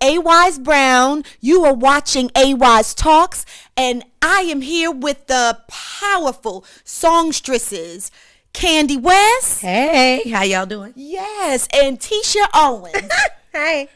AWiseBrown. You are watching AWiseTalks, and I am here with the powerful Songstresses, Candy West. Hey, how y'all doing? Yes, and Titia Owens. Hey.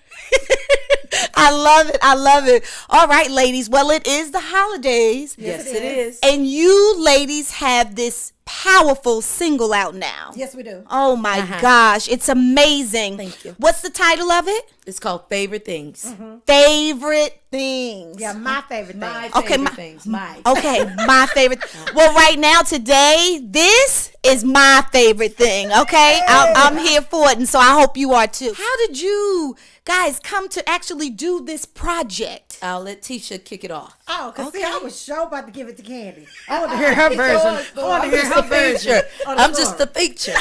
I love it. I love it. All right, ladies. Well, it is the holidays. Yes, it is. And you ladies have this powerful single out now. Yes, we do. Oh my gosh. It's amazing. Thank you. What's the title of it? It's called Favorite Things. Favorite Things. Yeah, my favorite thing. My Okay, favorite things. My. Okay, my favorite. Well, right now, today, this is my favorite thing, okay? I'm here for it, and so I hope you are too. How did you guys come to actually do this project? I'll let Titia kick it off. Oh, because see, I was sure about to give it to Candy. I want to hear her version. I want to I'm hear just her the version. feature. on the I'm floor. just the feature.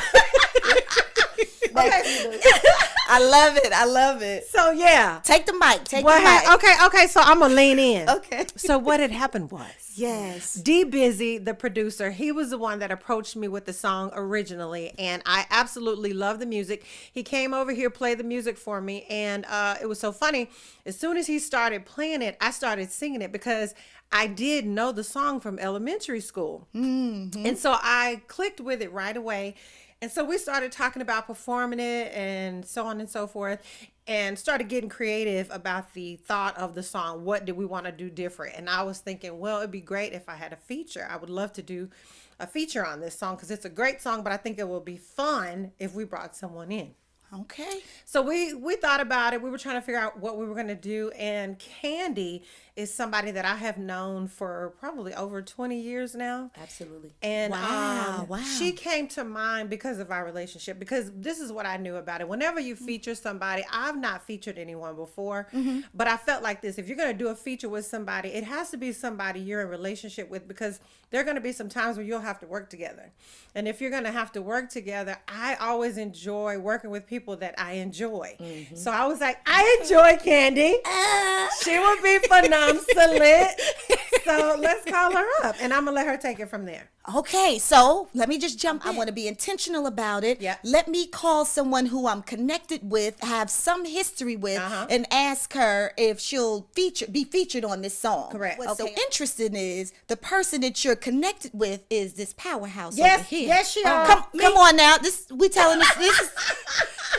Okay. I love it. I love it. So, yeah. Take the mic. Take What the mic. okay, so I'm going to lean in. Okay. So what had happened was, Yes. D Busy, the producer, he was the one that approached me with the song originally, and I absolutely love the music. He came over here, played the music for me, and it was so funny. As soon as he started playing it, I started singing it because I did know the song from elementary school. Mm-hmm. And so I clicked with it right away. And so we started talking about performing it and so on and so forth, and started getting creative about the thought of the song. What did we want to do different? And I was thinking, well, it'd be great if I had a feature. I would love to do a feature on this song because it's a great song, but I think it will be fun if we brought someone in. Okay. So we thought about it. We were trying to figure out what we were going to do. And Candy is somebody that I have known for probably over 20 years now. Absolutely. And Wow. she came to mind because of our relationship, because this is what I knew about it. Whenever you feature somebody, I've not featured anyone before, but I felt like this. If you're going to do a feature with somebody, it has to be somebody you're in relationship with, because there are going to be some times where you'll have to work together. And if you're going to have to work together, I always enjoy working with people that I enjoy. So I was like, I enjoy Candy. She would be phenomenal. So let's call her up, and I'm going to let her take it from there. Okay, so let me just jump in. I want to be intentional about it. Yeah. Let me call someone who I'm connected with, have some history with, and ask her if she'll be featured on this song. Correct. What's so Okay. interesting is the person that you're connected with is this powerhouse Yes, over here. yes, she are. Come on now. We telling this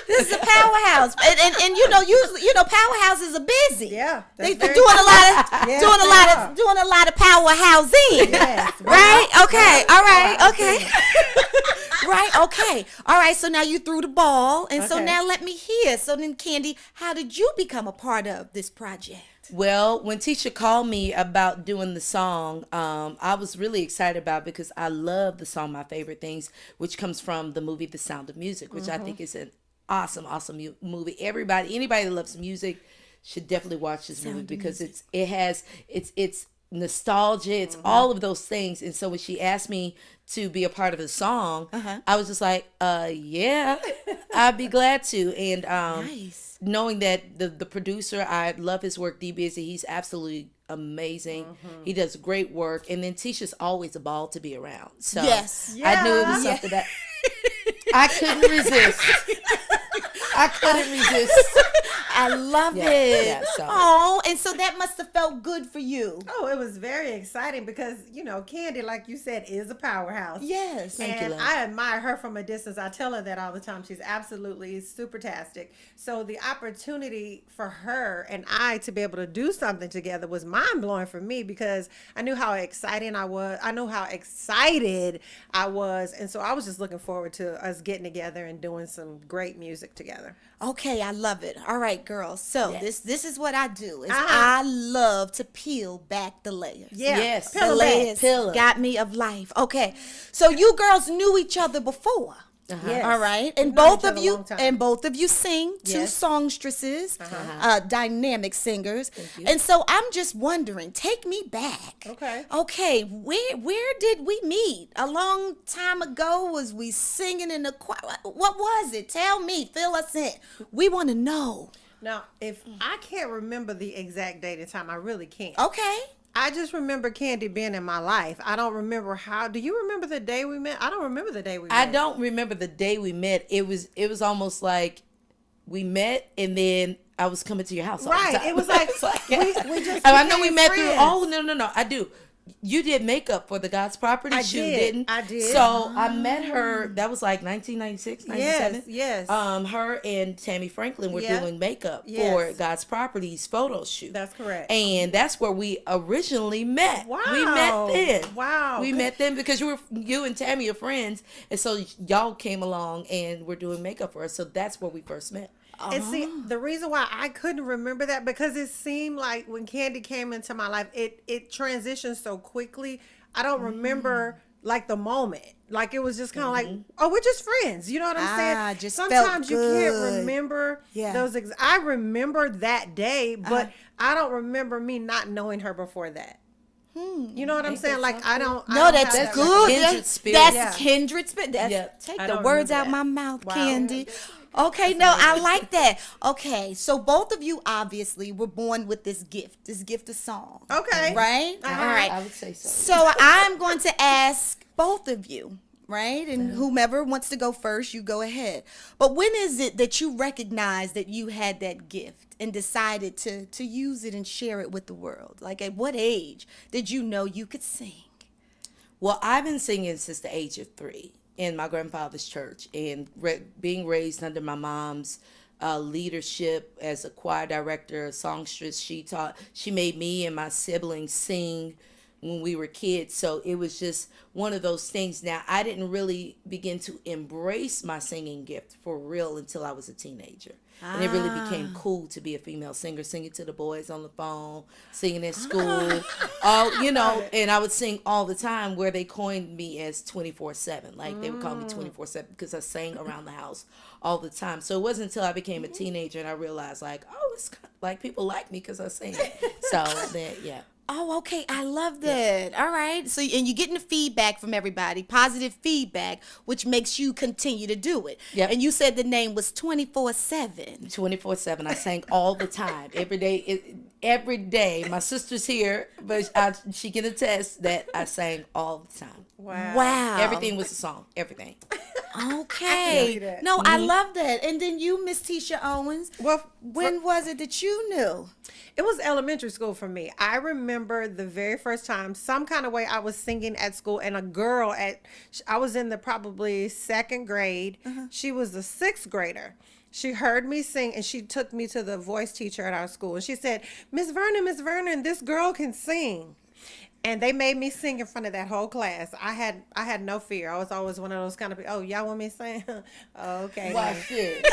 is a powerhouse, and you know powerhouses are busy. Yeah, they that's doing very a lot of Yes, doing a lot of powerhousing. Yes, right? Okay. All right. Powerhouse. Okay. Right. Okay. All right. So now you threw the ball, and so Okay. now let me hear. So then, Candy, how did you become a part of this project? Well, when Tisha called me about doing the song, I was really excited about it because I love the song My Favorite Things, which comes from the movie The Sound of Music, which I think is an awesome movie. Anybody that loves music should definitely watch this movie because it's nostalgia, it's all of those things. And so when she asked me to be a part of the song, I was just like, yeah, I'd be glad to. And Nice. knowing that the producer, I love his work, D Busy, he's absolutely amazing. He does great work. And then Tisha's always a ball to be around. So Yes. I knew it was something that I couldn't resist. I couldn't resist. I love Yeah, it. yeah, so- Oh, and so that must have felt good for you. Oh, it was very exciting because, Candy, like you said, is a powerhouse. Yes. Thank you, And love. I admire her from a distance. I tell her that all the time. She's absolutely super-tastic. So the opportunity for her and I to be able to do something together was mind-blowing for me because I knew how exciting I was. I knew how excited I was. And so I was just looking forward to us getting together and doing some great music together. Okay, I love it. All right, girls. So this is what I do. Is Uh-huh. I love to peel back the layers. Yeah. Yes. The Peel it back. layers Pillar. got me of life. Okay, so you girls knew each other before. Yes. All right, and We've known both each of other a you long time. and both of you sing, two Yes. songstresses, dynamic singers. you. And so I'm just wondering, take me back. Okay. Okay, where did we meet? A long time ago, was we singing in the choir? What was it? Tell me, fill us in. We want to know. Now, if I can't remember the exact date and time, I really can't. Okay. I just remember Candy being in my life. I don't remember how. Do you remember the day we met? I don't remember the day we met. I don't remember the day we met. It was almost like we met and then I was coming to your house all the Right. time. It was like, It's like, we just and I know we became met through. friends. Oh no, I do. You did makeup for the God's Property I shoot, did. didn't? I did. So I met her. That was like 1996, 97. Yes. Her and Tammy Franklin were Yeah. doing makeup for Yes. God's Property's photo shoot. That's correct. And that's where we originally met. Wow. We met then. Wow. We met then because you and Tammy are friends, and so y'all came along and were doing makeup for us. So that's where we first met. And see, the reason why I couldn't remember that, because it seemed like when Candy came into my life, it transitioned so quickly. I don't remember like the moment. Like it was just kind of like, oh, we're just friends. You know what I'm saying? Just Sometimes felt you good. can't remember Yeah. those. I remember that day, but I don't remember me not knowing her before that. You know what I'm saying? Like I don't. I No, don't that's have that good. kindred That's, spirit. that's Yeah. kindred spirit. That's, Yeah. Take I the don't words remember out that. my mouth, Wow. Candy. Okay, no, I like that. Okay, so both of you obviously were born with this gift of song. Okay. Right? All right. I would say so. So I'm going to ask both of you, right? And whomever wants to go first, you go ahead. But when is it that you recognized that you had that gift and decided to use it and share it with the world? Like at what age did you know you could sing? Well, I've been singing since the age of 3 in my grandfather's church, and being raised under my mom's leadership as a choir director, a songstress. She made me and my siblings sing when we were kids. So it was just one of those things. Now, I didn't really begin to embrace my singing gift for real until I was a teenager. And it really became cool to be a female singer, singing to the boys on the phone, singing at school, and I would sing all the time, where they coined me as 24/7. Like they would call me 24/7 because I sang around the house all the time. So it wasn't until I became a teenager and I realized like, oh, it's like people like me because I sing. So then, yeah. Oh, okay. I love that. All right. So, and you're getting the feedback from everybody, positive feedback, which makes you continue to do it. Yep. And you said the name was 24/7. 24/7. I sang all the time, every day. Every day. My sister's here, but she can attest that I sang all the time. Wow. Everything was a song. Everything. Okay. see that. No, I love that. And then you, Miss Titia Owens. Well, When was it that you knew? It was elementary school for me. I remember the very first time, some kind of way I was singing at school, and a girl I was in the probably second grade. She was a sixth grader. She heard me sing, and she took me to the voice teacher at our school. And she said, Miss Vernon, this girl can sing. And they made me sing in front of that whole class. I had no fear. I was always one of those kind of people. Oh, y'all want me to sing? Oh, okay. Well, shit.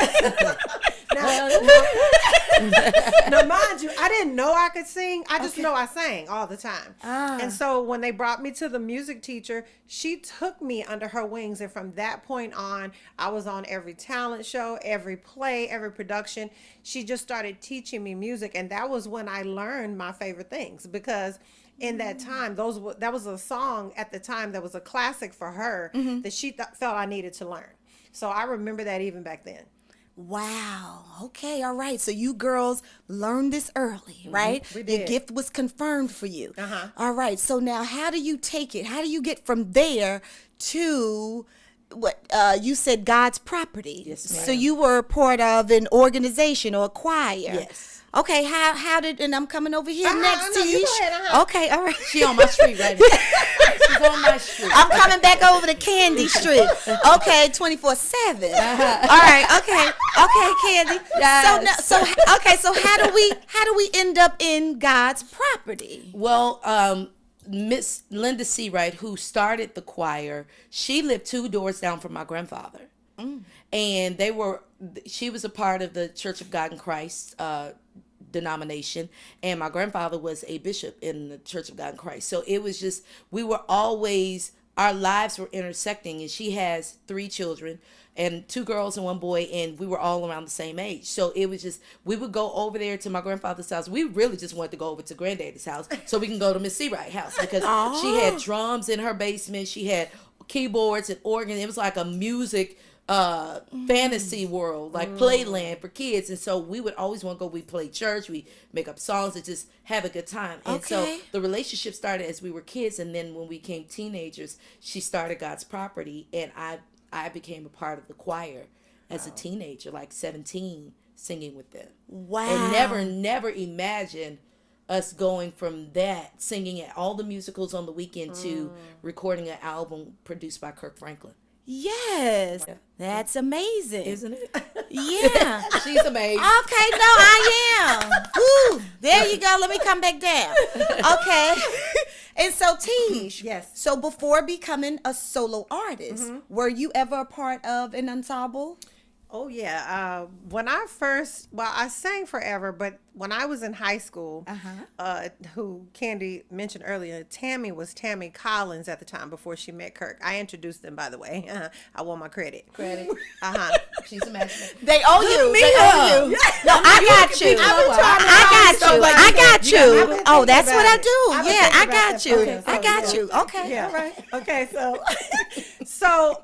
Now, mind you, I didn't know I could sing. I just know I sang all the time. And so when they brought me to the music teacher, she took me under her wings. And from that point on, I was on every talent show, every play, every production. She just started teaching me music. And that was when I learned my favorite things, because in that time, that was a song at the time that was a classic for her that she felt I needed to learn. So I remember that even back then. Wow. Okay. All right. So you girls learned this early, right? We The did. gift was confirmed for you. Uh-huh. All right. So now how do you take it? How do you get from there to what you said, God's Property? Yes, ma'am. So you were a part of an organization or a choir. Yes. Okay, how did, and I'm coming over here next no, to you you. go ahead, Okay, all right. She on my street right now. She's on my street. I'm coming back over to Candy Street. Okay, 24/7. All right, okay, Candy. Yes. So how do we end up in God's Property? Well, Miss Linda Seawright, who started the choir, she lived 2 doors down from my grandfather. And she was a part of the Church of God in Christ denomination, and my grandfather was a bishop in the Church of God in Christ. So it was just, our lives were intersecting, and she has 3 children and 2 girls and 1 boy, and we were all around the same age. So it was just, we would go over there to my grandfather's house. We really just wanted to go over to Granddaddy's house so we can go to Miss Seawright's house, because she had drums in her basement. She had keyboards and organ. It was like a music fantasy world, like playland for kids. And so we would always want to go. We play church, we make up songs and just have a good time. And so the relationship started as we were kids, and then when we became teenagers, she started God's Property, and I became a part of the choir as a teenager, like 17, singing with them. Wow. And never imagined us going from that, singing at all the musicals on the weekend, to recording an album produced by Kirk Franklin. Yes. That's amazing. Isn't it? Yeah. She's amazing. Okay, no, I am. Woo, there you go. Let me come back down. Okay. And so, Tish. Yes. So before becoming a solo artist, were you ever a part of an ensemble? Oh yeah. When I first, I sang forever, but when I was in high school, who Candy mentioned earlier, Tammy was Tammy Collins at the time before she met Kirk. I introduced them, by the way. I want my credit. She's amazing. They owe you. They owe you. No, I got you. I got you. Oh, that's what I do. Yeah, I got you. I got you. Okay. Yeah. All right. Okay. So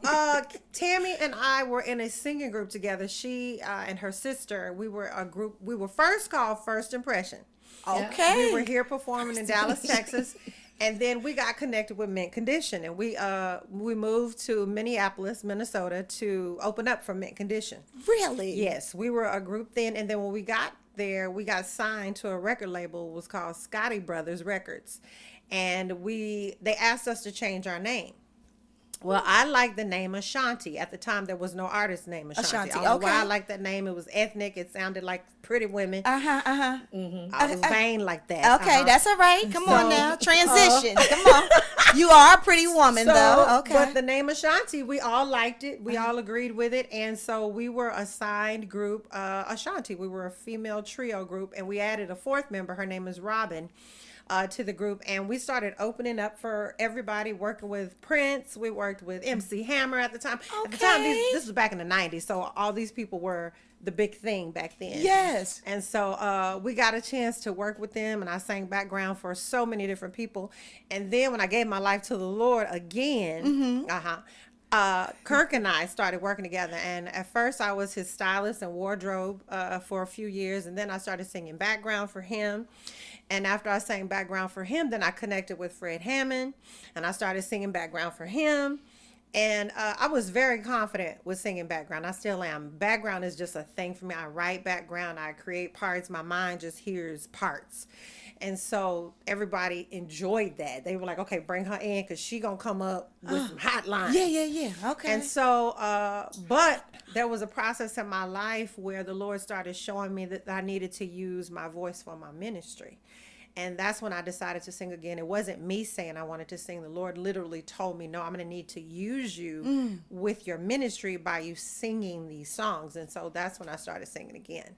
Tammy and I were in a singing group together. She and her sister. We were a group. We were first called First Impression. Okay. We were here performing in Dallas, Texas. And then we got connected with Mint Condition, and we moved to Minneapolis, Minnesota, to open up for Mint Condition. Really? Yes, we were a group then, and then when we got there, we got signed to a record label. It was called Scotty Brothers Records, and they asked us to change our name. Well, I liked the name Ashanti. At the time, there was no artist named Ashanti. I don't know why I liked that name. It was ethnic. It sounded like pretty women. I was vain like that. Okay, that's all right. Come on now. Transition. Come on. You are a pretty woman, though. Okay. But the name Ashanti, we all liked it. We all agreed with it. And so we were a signed group, Ashanti. We were a female trio group. And we added a fourth member. Her name is Robin. To the group, and we started opening up for everybody, working with Prince. We worked with MC Hammer at the time. At the time, this was back in the 90s, so all these people were the big thing back then. Yes. And so we got a chance to work with them, and I sang background for so many different people. And then when I gave my life to the Lord again, Kirk and I started working together, and at first I was his stylist and wardrobe for a few years, and then I started singing background for him. And after I sang background for him, then I connected with Fred Hammond, and I started singing background for him. And I was very confident with singing background. I still am. Background is just a thing for me. I write background. I create parts. My mind just hears parts. And so everybody enjoyed that. They were like, okay, bring her in because she going to come up with some hot lines. Yeah. Okay. And so, but there was a process in my life where the Lord started showing me that I needed to use my voice for my ministry. And that's when I decided to sing again. It wasn't me saying I wanted to sing. The Lord literally told me, no, I'm going to need to use you with your ministry by you singing these songs. And so that's when I started singing again.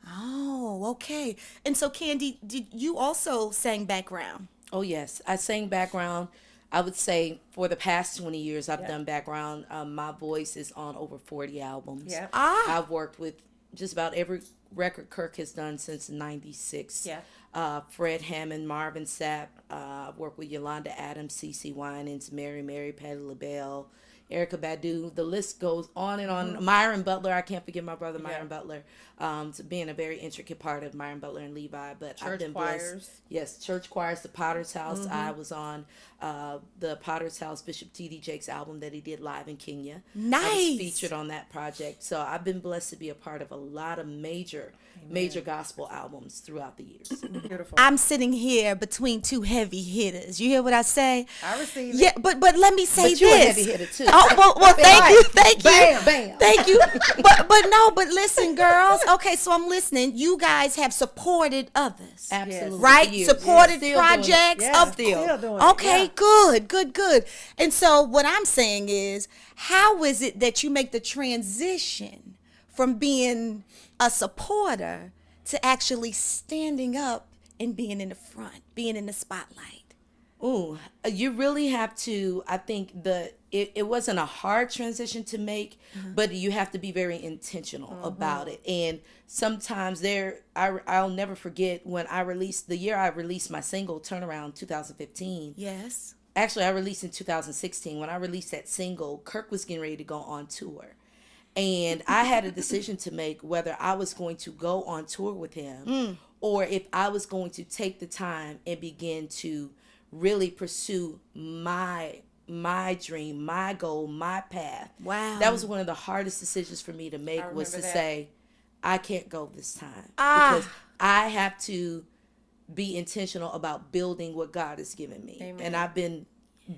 Oh, okay. And so, Candy, did you also sang background? Oh, yes. I sang background. I would say for the past 20 years, I've done background. My voice is on over 40 albums. Yeah. I've worked with just about every record Kirk has done since 96. Yeah. Fred Hammond, Marvin Sapp. I've worked with Yolanda Adams, CeCe Winans, Mary, Patti LaBelle, Erykah Badu. The list goes on and on. Myron Butler. I can't forget my brother Myron Butler. To being a very intricate part of Myron Butler and Levi. But Church I've been choirs. blessed. Yes, church choirs. The Potter's House. I was on the Potter's House Bishop T.D. Jakes album that he did live in Kenya. Nice. I was featured on that project. So I've been blessed to be a part of a lot of major gospel albums throughout the years. Beautiful. I'm sitting here between two heavy hitters. You hear what I say? I received it. Yeah, but let me say But this. you're a heavy hitter too. Oh, well, thank you. Bam. Thank you. But listen, girls. Okay, so I'm listening. You guys have supported others. Absolutely. Right? For years. Supported Still projects doing it. Yeah, of still doing it. Okay, Yeah. good. And so what I'm saying is, how is it that you make the transition from being a supporter to actually standing up and being in the front, being in the spotlight? Ooh, you really have to, I think it wasn't a hard transition to make, but you have to be very intentional about it. And sometimes I'll never forget when the year I released my single, Turnaround 2015. Yes. Actually, I released in 2016. When I released that single, Kirk was getting ready to go on tour. And I had a decision to make whether I was going to go on tour with him or if I was going to take the time and begin to really pursue my dream, my goal, my path. Wow. That was one of the hardest decisions for me to make, was to say, I can't go this time Ah. because I have to be intentional about building what God has given me. Amen. And I've been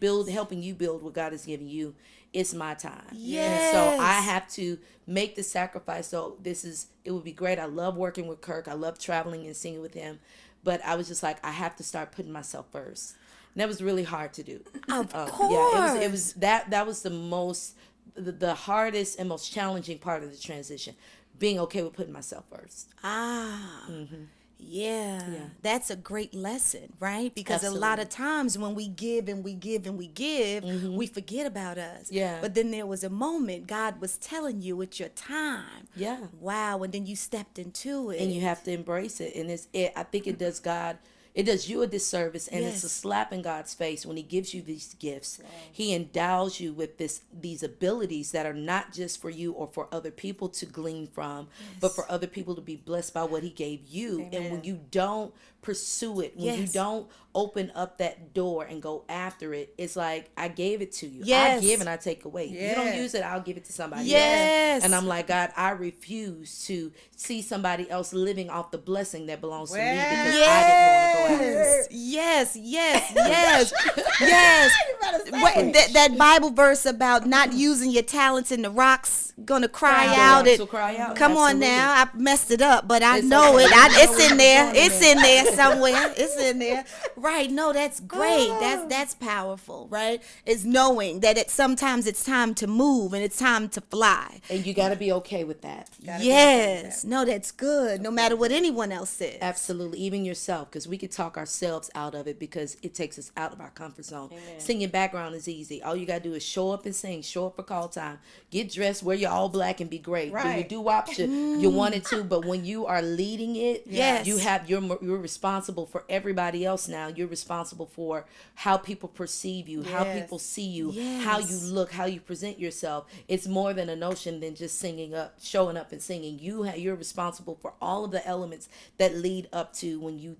helping you build what God has given you. It's my time. Yes. And so I have to make the sacrifice. So it would be great. I love working with Kirk. I love traveling and singing with him. But I was just like, I have to start putting myself first. And that was really hard to do. Of course. Yeah, it was that was the hardest and most challenging part of the transition. Being okay with putting myself first. Yeah, that's a great lesson, right? Because a lot of times when we give and we give and we give, we forget about us. Yeah. But then there was a moment God was telling you it's your time. Yeah. Wow, and then you stepped into it. And you have to embrace it. And I think it does you a disservice, and it's a slap in God's face when he gives you these gifts. Wow. He endows you with these abilities that are not just for you or for other people to glean from, but for other people to be blessed by what he gave you. Amen. And when you don't pursue it, when you don't open up that door and go after it, it's like, I gave it to you. I give and I take away. You don't use it, I'll give it to somebody else. And I'm like, God, I refuse to see somebody else living off the blessing that belongs to me because I didn't want to go after it. Yes. That Bible verse about not using your talents and the rocks gonna cry out. Come on now, I messed it up, but I know it. It's in there. It's in there somewhere. It's in there. Right. No, that's great. That's powerful, right? Is knowing that sometimes it's time to move and it's time to fly. And you got to be okay with that. Yes. No, that's good. No matter what anyone else says. Absolutely. Even yourself, because we could talk ourselves out of it because it takes us out of our comfort zone. Amen. Singing background is easy. All you got to do is show up and sing. Show up for call time. Get dressed, wear your all black and be great. Right. Do you do WAP? You wanted to, but when you are leading it, you're responsible for everybody else now. You're responsible for how people perceive you, how people see you, how you look, how you present yourself. It's more than a notion than just showing up and singing. You're responsible for all of the elements that lead up to when you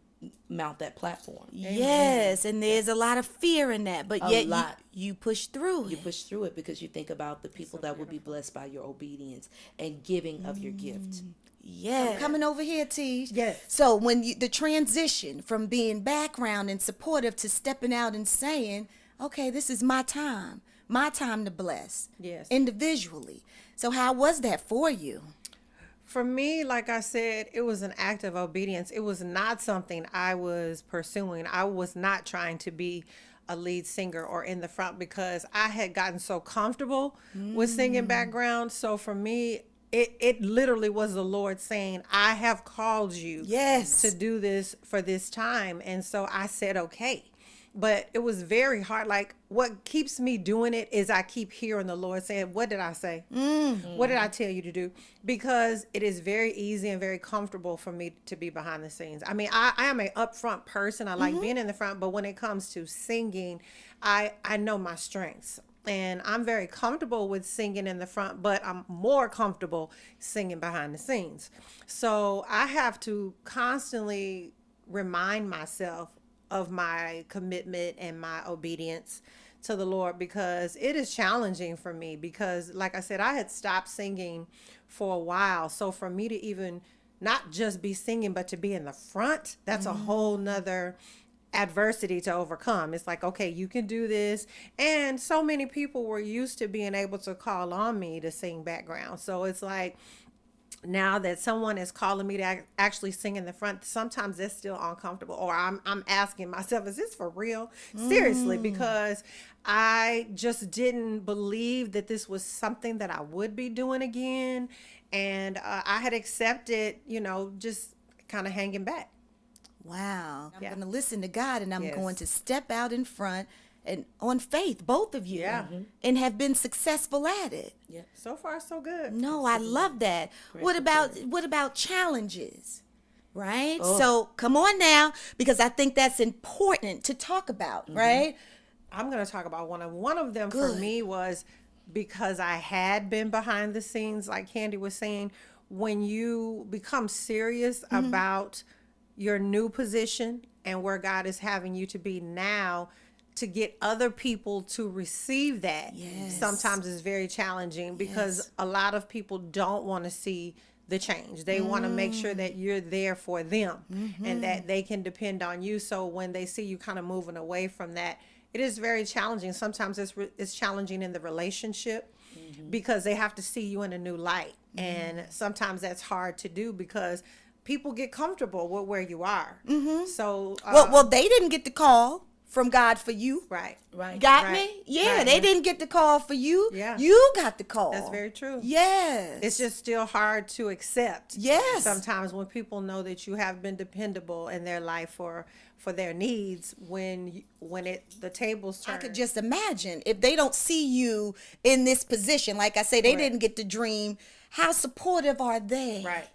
mount that platform. Yes, and there's a lot of fear in that, but yet you push through it. You push through it because you think about the people that will be blessed by your obedience and giving of your gift. Yeah. I'm coming over here, Tish. Yes. So when the transition from being background and supportive to stepping out and saying, okay, this is my time to bless. Yes. Individually. So how was that for you? For me, like I said, it was an act of obedience. It was not something I was pursuing. I was not trying to be a lead singer or in the front because I had gotten so comfortable with singing background. So for me, it literally was the Lord saying, I have called you to do this for this time. And so I said, okay. But it was very hard. Like, what keeps me doing it is I keep hearing the Lord saying, what did I say? What did I tell you to do? Because it is very easy and very comfortable for me to be behind the scenes. I mean, I am an upfront person. I like being in the front. But when it comes to singing, I know my strengths. And I'm very comfortable with singing in the front, but I'm more comfortable singing behind the scenes. So I have to constantly remind myself of my commitment and my obedience to the Lord because it is challenging for me because, like I said, I had stopped singing for a while. So for me to even not just be singing, but to be in the front, that's a whole nother adversity to overcome. It's like, okay, you can do this. And so many people were used to being able to call on me to sing background. So it's like, now that someone is calling me to actually sing in the front, sometimes that's still uncomfortable. Or I'm asking myself, is this for real? Seriously, because I just didn't believe that this was something that I would be doing again. And I had accepted, just kind of hanging back. Wow. I'm going to listen to God and I'm going to step out in front and on faith, both of you, and have been successful at it. Yeah. So far, so good. No, I love that. What about challenges? Right? Oh. So come on now, because I think that's important to talk about, right? I'm going to talk about one of them. For me was because I had been behind the scenes, like Candy was saying, when you become serious about your new position and where God is having you to be now, to get other people to receive that sometimes is very challenging because a lot of people don't want to see the change. They want to make sure that you're there for them and that they can depend on you. So when they see you kind of moving away from that, it is very challenging. Sometimes it's challenging in the relationship because they have to see you in a new light. And sometimes that's hard to do because people get comfortable with where you are. So, well, they didn't get the call from God for you. right. Got Right. me? Yeah, Right. they didn't get the call for you. Yeah. You got the call. That's very true. Yes. It's just still hard to accept. Yes. Sometimes when people know that you have been dependable in their life for their needs, when the tables turn. I could just imagine if they don't see you in this position. Like I say, they didn't get the dream. How supportive are they? Right.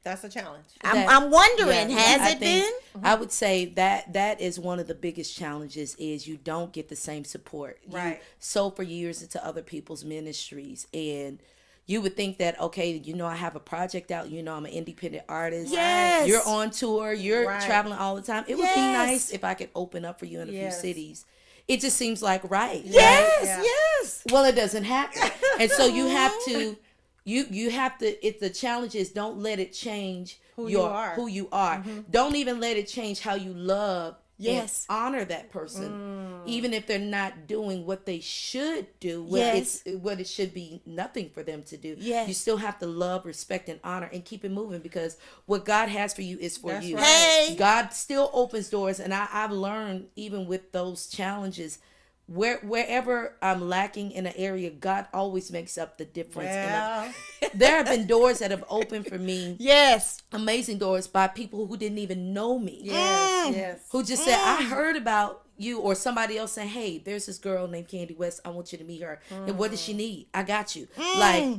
That's a challenge. I'm wondering, has I it think- been? I would say that is one of the biggest challenges is you don't get the same support. Right. You sow for years into other people's ministries, and you would think that, okay, I have a project out, I'm an independent artist. Yes. You're on tour, you're Right. traveling all the time. It would be Yes. nice if I could open up for you in a few Yes. cities. It just seems like right. Yes, Yeah. yes. Well, it doesn't happen. And so you have to the challenge is don't let it change who you are. Don't even let it change how you love Yes. and honor that person. Even if they're not doing what they should do, Yes. what it should be nothing for them to do. Yes. You still have to love, respect, and honor and keep it moving because what God has for you is for That's you. right. Hey. God still opens doors, and I've learned even with those challenges, wherever I'm lacking in an area, God always makes up the difference. Well. There have been doors that have opened for me, Yes. amazing doors by people who didn't even know me, Yes. who just said, I heard about you, or somebody else saying, hey, there's this girl named Candy West, I want you to meet her. And what does she need? I got you. Like,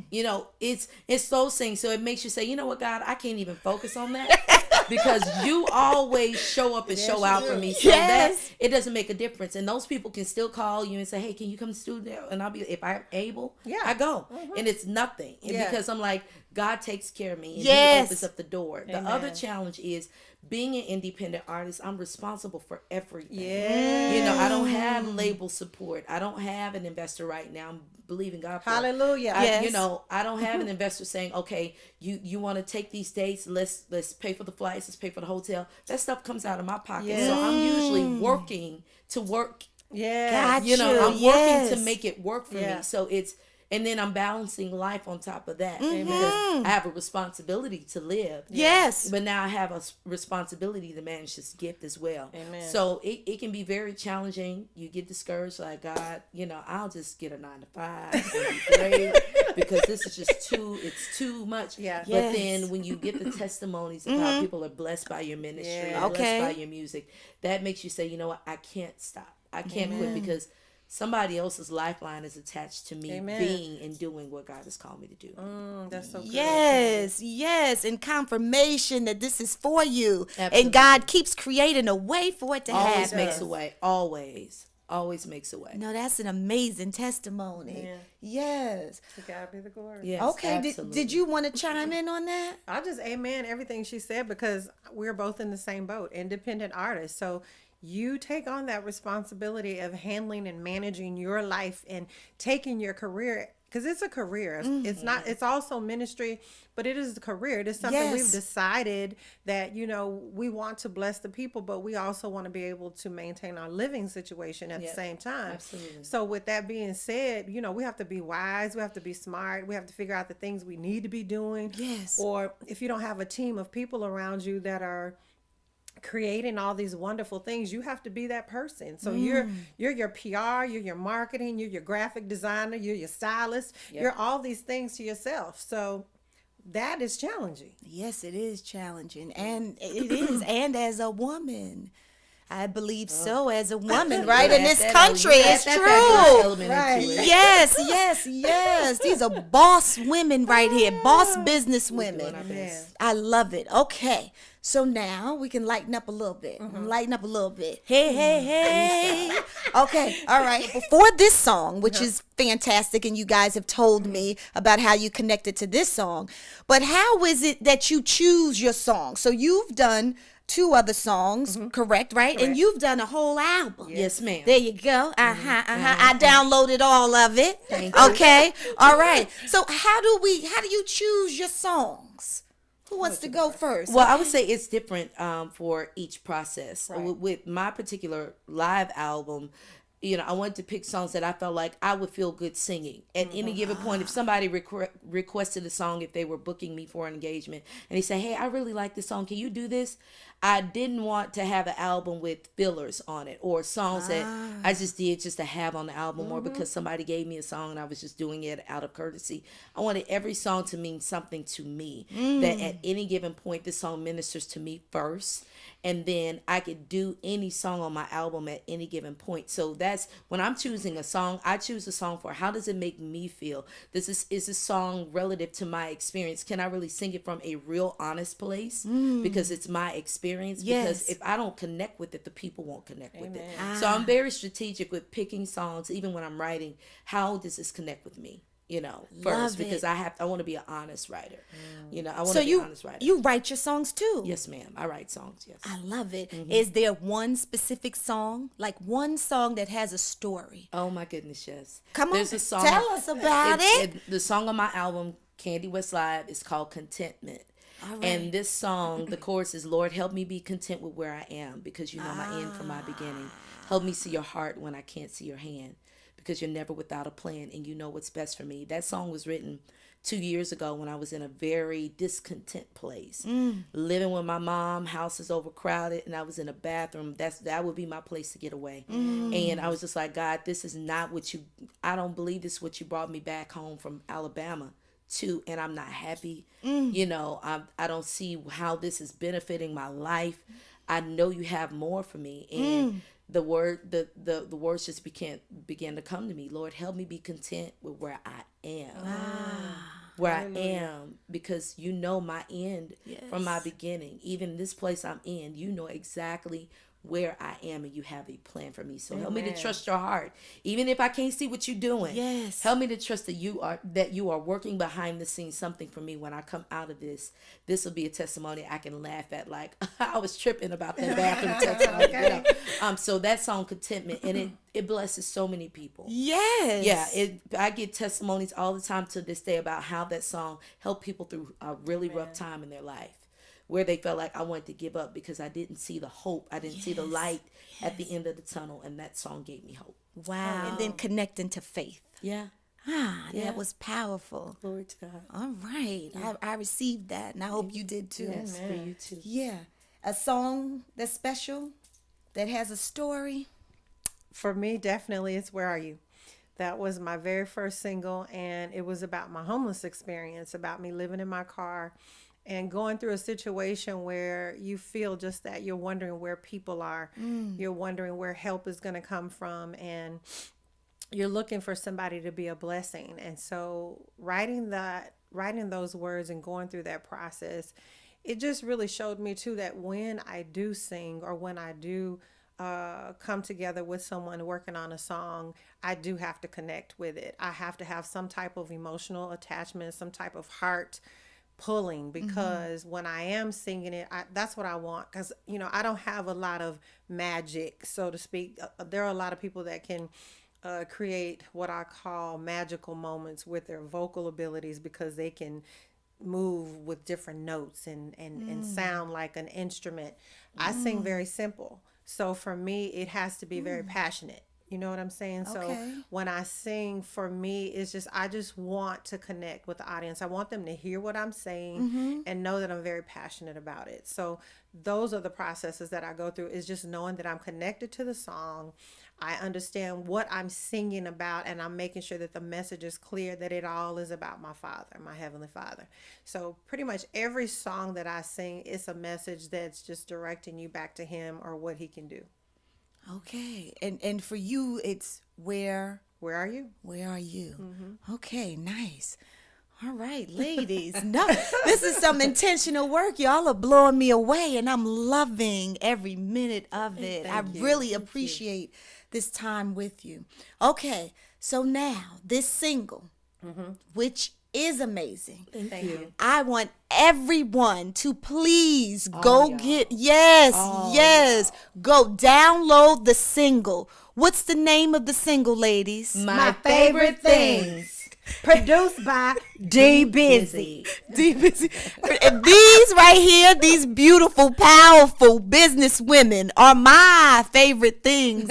it's those things. So it makes you say, you know what, God, I can't even focus on that because you always show up and show out for me. So Yes. that it doesn't make a difference. And those people can still call you and say, hey, can you come to the studio? And I'll be, if I'm able, I go. And it's nothing. And Yeah. because I'm like, God takes care of me and Yes. he opens up the door. The other Amen. challenge is being an independent artist, I'm responsible for everything. Yeah. I don't have label support. I don't have an investor right now. I'm believing God for it. Hallelujah. Yes. I don't have an investor saying, okay, you want to take these dates, let's pay for the flights, let's pay for the hotel. That stuff comes out of my pocket. Yeah. So I'm usually working to work. Yeah. Got I'm you. working to Yes. make it work for Yeah. me. So and then I'm balancing life on top of that Mm-hmm. because I have a responsibility to live. Yes. But now I have a responsibility to manage this gift as well. Amen. So it can be very challenging. You get discouraged, like, God, I'll just get a 9 to 5 and be great because this is just it's too much. Yeah. But Yes. then when you get the testimonies of how people are blessed by your ministry, Yeah. Okay. blessed by your music, that makes you say, you know what, I can't stop. I can't quit because somebody else's lifeline is attached to me Amen. being and doing what God has called me to do. That's so good. Yes, and confirmation that this is for you. Absolutely. And God keeps creating a way for it to Always happen. makes a way. Always makes a way. No, that's an amazing testimony. Yeah. Yes. To God be the glory. Yes, Okay, absolutely. did you want to chime in on that? I just amen everything she said because we're both in the same boat, independent artists. So you take on that responsibility of handling and managing your life and taking your career because it's a career. It's not. It's also ministry, but it is a career. It is something we've Yes. decided that we want to bless the people, but we also want to be able to maintain our living situation at the same time. Absolutely. So with that being said, we have to be wise. We have to be smart. We have to figure out the things we need to be doing. Yes. Or if you don't have a team of people around you that are creating all these wonderful things, you have to be that person. So you're your PR, you're your marketing, you're your graphic designer, you're your stylist, you're all these things to yourself. So that is challenging. Yes, it is challenging. And it is. And as a woman, I believe so, as a woman, right? In this country, it's true. Right. Yes. These are boss women right here, boss business women. Amen. I love it. Okay. So now we can lighten up a little bit. Lighten up a little bit. Hey. Okay. All right. Before this song, which is fantastic, and you guys have told me about how you connected to this song, but how is it that you choose your song? So you've done 2 other songs, correct, right? And Correct. you've done a whole album. Yes, ma'am. There you go. I downloaded all of it. Thank you. Okay. All right. So how do you choose your songs? Who wants to go first? Well, I would say it's different for each process. Right. With my particular live album, I wanted to pick songs that I felt like I would feel good singing at any given point. If somebody requested a song, if they were booking me for an engagement, and they say, "Hey, I really like this song. Can you do this?" I didn't want to have an album with fillers on it or songs that I just did just to have on the album or because somebody gave me a song and I was just doing it out of courtesy. I wanted every song to mean something to me, that at any given point this song ministers to me first, and then I could do any song on my album at any given point. So that's when I'm choosing a song, I choose a song for how does it make me feel? Is this song relative to my experience? Can I really sing it from a real honest place because it's my experience? Because Yes. if I don't connect with it, the people won't connect with it. Amen. So I'm very strategic with picking songs, even when I'm writing. How does this connect with me? First, because it. I want to be an honest writer. I want So to be an honest writer. you write your songs too. Yes, ma'am. I write songs. Yes. I love it. Is there one specific song, like one song that has a story? Oh my goodness, yes. Come on, There's a song. tell us about it. The song on my album, Candy West Live, is called Contentment. All right. And this song, the chorus is, Lord, help me be content with where I am because you know my end from my beginning. Help me see your heart when I can't see your hand because you're never without a plan and you know what's best for me. That song was written 2 years ago when I was in a very discontent place. Living with my mom, house is overcrowded, and I was in a bathroom. That would be my place to get away. And I was just like, God, this is not I don't believe this is what you brought me back home from Alabama to, and I'm not happy. I don't see how this is benefiting my life. I know you have more for me. And the words just began to come to me. Lord, help me be content with where I am. Where I am, because you know my end from my beginning. Even this place I'm in, you know exactly where I am and you have a plan for me. So help me to trust your heart. Even if I can't see what you're doing. Yes. Help me to trust that you are working behind the scenes something for me when I come out of this. This will be a testimony I can laugh at, like I was tripping about that bathroom testimony. So that song Contentment, and it blesses so many people. Yes. Yeah, I get testimonies all the time to this day about how that song helped people through a really rough time in their life, where they felt like I wanted to give up because I didn't see the hope. I didn't see the light at the end of the tunnel, and that song gave me hope. Wow. And then connecting to faith. Yeah. That was powerful. Glory to God. All right. I received that, and I hope you did too. Yes, for you too. Yeah. A song that's special, that has a story. For me, definitely, it's Where Are You? That was my very first single, and it was about my homeless experience, about me living in my car and going through a situation where you feel just that you're wondering where people are. You're wondering where help is going to come from, and you're looking for somebody to be a blessing. And so writing those words and going through that process, it just really showed me too that when I do sing or when I do come together with someone working on a song, I do have to connect with it. I have to have some type of emotional attachment, some type of heart pulling, because when I am singing it, that's what I want. Because I don't have a lot of magic, so to speak. There are a lot of people that can create what I call magical moments with their vocal abilities, because they can move with different notes and sound like an instrument. I sing very simple. So for me, it has to be very passionate. You know what I'm saying? Okay. So when I sing, for me, it's just, I just want to connect with the audience. I want them to hear what I'm saying and know that I'm very passionate about it. So those are the processes that I go through, is just knowing that I'm connected to the song. I understand what I'm singing about, and I'm making sure that the message is clear, that it all is about my Father, my Heavenly Father. So pretty much every song that I sing is a message that's just directing you back to Him or what He can do. Okay. And for you, it's Where Are You? Where are you? Okay, nice. All right, ladies. No, this is some intentional work. Y'all are blowing me away, and I'm loving every minute of it. I really appreciate this time with you. Okay, so now this single, which is amazing. Thank you. I want everyone to please Oh, go y'all. get, yes, go download the single. What's the name of the single, ladies? My favorite things. Produced by D Busy. D Busy. And these right here, these beautiful, powerful business women are my favorite things.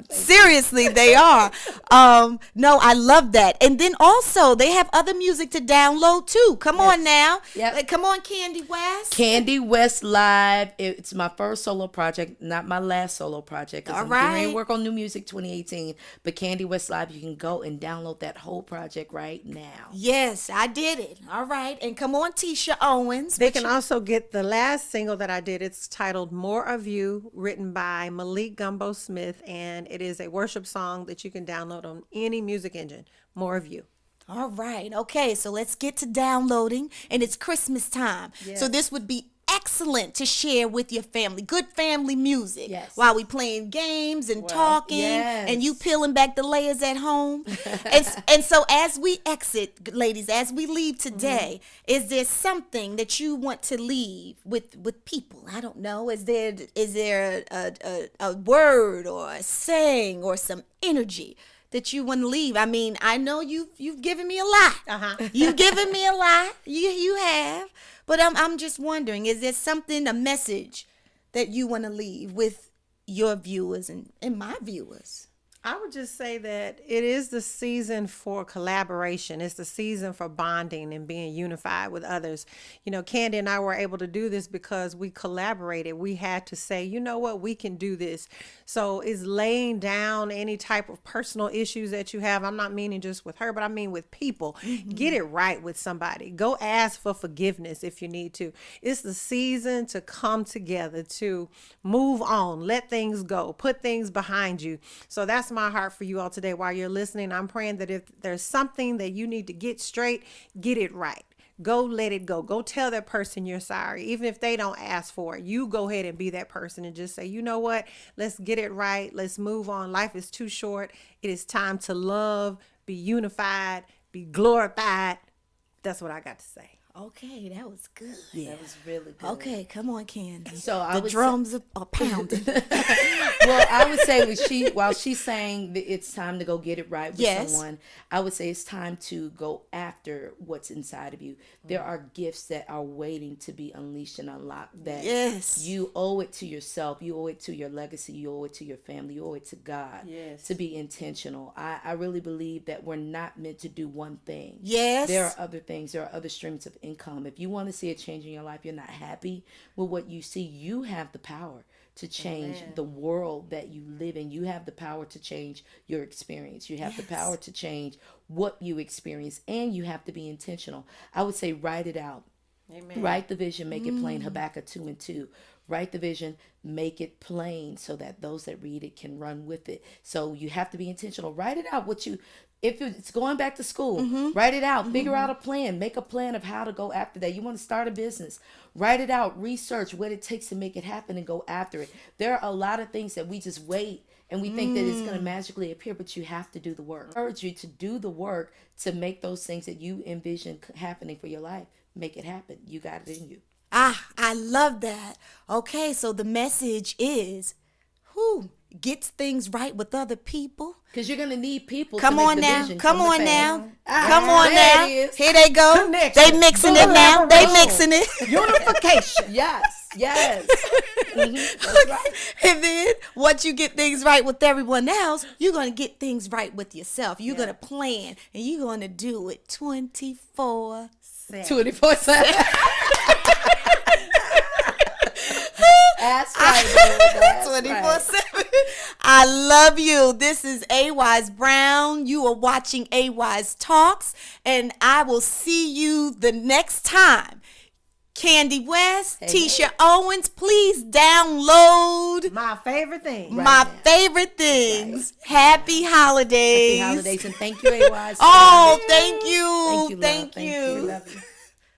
Seriously, they are. No, I love that. And then also, they have other music to download too. Come on now. Yep. Like, come on, Candy West. Candy West Live. It's my first solo project, not my last solo project. 'Cause All I'm getting ready right. to work on new music 2018. But Candy West Live, you can go and download that whole project right now. Yes, I did it. All right. And come on, Titia Owens. They can also get the last single that I did. It's titled More of You, written by Malik Gumbo Smith, and it is a worship song that you can download on any music engine. More of You. All right. Okay. So let's get to downloading. And it's Christmas time. So this would be excellent to share with your family. Good family music. Yes. While we playing games and talking yes. and you peeling back the layers at home. and so as we exit, ladies, as we leave today, is there something that you want to leave with people? I don't know. Is there a word or a saying or some energy that you want to leave? I mean, I know you've given me a lot. You've given me a lot. You have. But I'm just wondering, is there something, a message that you want to leave with your viewers and my viewers? I would just say that it is the season for collaboration. It's the season for bonding and being unified with others. You know, Candy and I were able to do this because we collaborated. We had to say, you know what, we can do this. So it's laying down any type of personal issues that you have. I'm not meaning just with her, but I mean with people. Get it right with somebody. Go ask for forgiveness if you need to. It's the season to come together, to move on, let things go, put things behind you. So that's my heart for you all today. While you're listening, I'm praying that if there's something that you need to get straight, get it right. Go let it go. Go tell that person you're sorry. Even if they don't ask for it, you go ahead and be that person and just say, you know what? Let's get it right. Let's move on. Life is too short. It is time to love, be unified, be glorified. That's what I got to say. Okay, that was good. That was really good. Okay, come on, Candy. So I the would drums are pounding. Well, I would say while she's saying that it's time to go get it right with Yes. someone, I would say it's time to go after what's inside of you. There are gifts that are waiting to be unleashed and unlocked that Yes. you owe it to yourself. You owe it to your legacy. You owe it to your family. You owe it to God to be intentional. I really believe that we're not meant to do one thing. Yes. There are other things. There are other streams of income. If you want to see a change in your life, you're not happy with what you see, you have the power to change the world that you live in. You have the power to change your experience. You have the power to change what you experience, and you have to be intentional. I would say write it out. Amen. Write the vision, make it plain. Habakkuk 2:2. Write the vision, make it plain so that those that read it can run with it. So you have to be intentional. Write it out if it's going back to school, write it out, figure out a plan, make a plan of how to go after that. You want to start a business, write it out, research what it takes to make it happen and go after it. There are a lot of things that we just wait and we think that it's going to magically appear, but you have to do the work. I urge you to do the work to make those things that you envision happening for your life, make it happen. You got it in you. I love that. Okay, so the message is, gets things right with other people. Because you're going to need people Come to make on the now. vision Come come to on pass. now. Come on there now. it is. Here they go. Connection. They mixing it now. They mixing it. Unification. Yes. That's right. And then once you get things right with everyone else, you're going to get things right with yourself. You're going to plan and you're going to do it 24/7. 24/7. That's right. That's 24/7. I love you. This is AWiseBrown. You are watching AWiseTalks, and I will see you the next time. Candy West, Titia Owens, please download My favorite thing. my favorite things. Happy holidays. Happy holidays, and thank you, AWise. Oh, thank you. Thank you, love. Thank you. Love you.